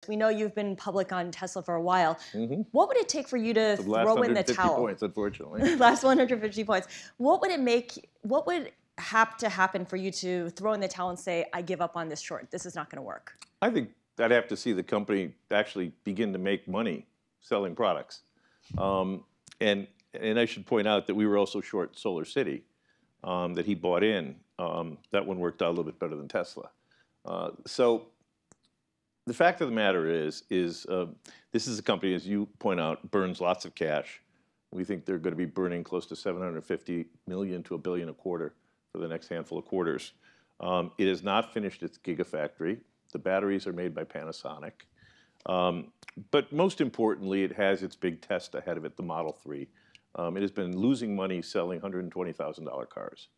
We know you've been public on Tesla for a while. Mm-hmm. What would it take for you to throw in the towel? Points, unfortunately. Last 150 points. What would have to happen for you to throw in the towel and say, I give up on this short. This is not going to work? I think I'd have to see the company actually begin to make money selling products. And I should point out that we were also short Solar City that he bought in. That one worked out a little bit better than Tesla. So the fact of the matter is this is a company, as you point out, burns lots of cash. We think they're going to be burning close to $750 million to $1 billion a quarter for the next handful of quarters. It has not finished its gigafactory. The batteries are made by Panasonic. But most importantly, it has its big test ahead of it, the Model 3. It has been losing money selling $120,000 cars.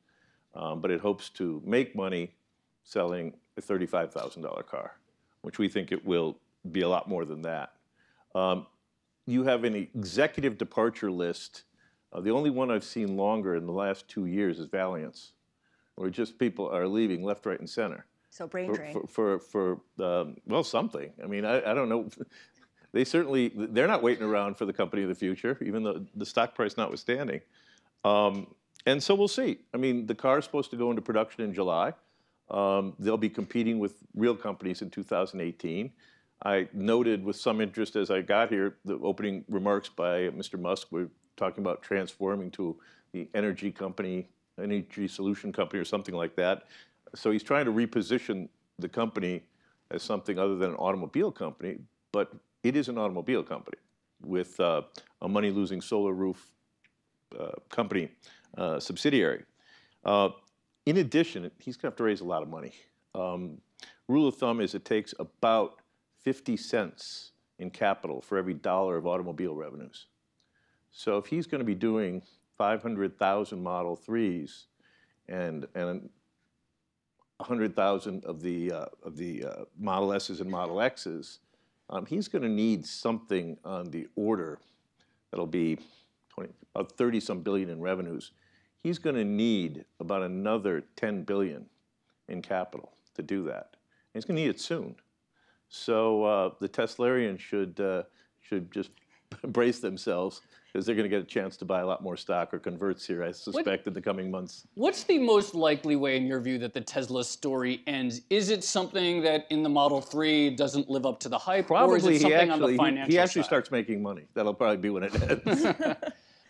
But it hopes to make money selling a $35,000 car, which we think it will be a lot more than that. You have an executive departure list. The only one I've seen longer in the last 2 years is Valiance, where just people are leaving left, right, and center. So brain drain. Well, something. I mean, I don't know. They're not waiting around for the company of the future, even though the stock price notwithstanding. And so we'll see. I mean, the car is supposed to go into production in July. They'll be competing with real companies in 2018. I noted with some interest as I got here, the opening remarks by Mr. Musk were talking about transforming to the energy company, energy solution company or something like that. So he's trying to reposition the company as something other than an automobile company, but it is an automobile company with a money-losing solar roof company subsidiary. In addition, he's going to have to raise a lot of money. Rule of thumb is it takes about 50 cents in capital for every dollar of automobile revenues. So if he's going to be doing 500,000 Model 3s and 100,000 of the Model S's and Model X's, he's going to need something on the order that'll be about 30-some billion in revenues. He's going to need about another 10 billion in capital to do that. And he's going to need it soon. So the Teslarians should just brace themselves, because they're going to get a chance to buy a lot more stock or converts here, I suspect, in the coming months. What's the most likely way, in your view, that the Tesla story ends? Is it something that in the Model 3 doesn't live up to the hype? Probably, or is it something on the financial he actually side? starts making money. That'll probably be when it ends.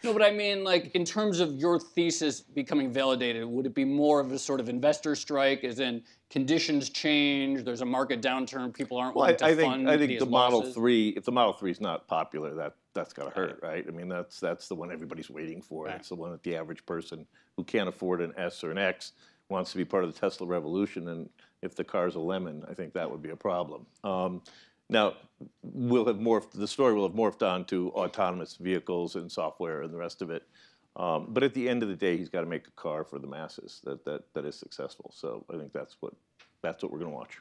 No, but I mean, like, in terms of your thesis becoming validated, would it be more of a sort of investor strike, as in conditions change, there's a market downturn, people aren't willing to fund I think the Model losses? 3, if the Model 3 is not popular, that's got to hurt, right? I mean, that's the one everybody's waiting for. It's the one that the average person who can't afford an S or an X wants to be part of the Tesla revolution. And if the car's a lemon, I think that would be a problem. Now, the story will have morphed on to autonomous vehicles and software and the rest of it. But at the end of the day, he's got to make a car for the masses that is successful. So I think that's what we're going to watch.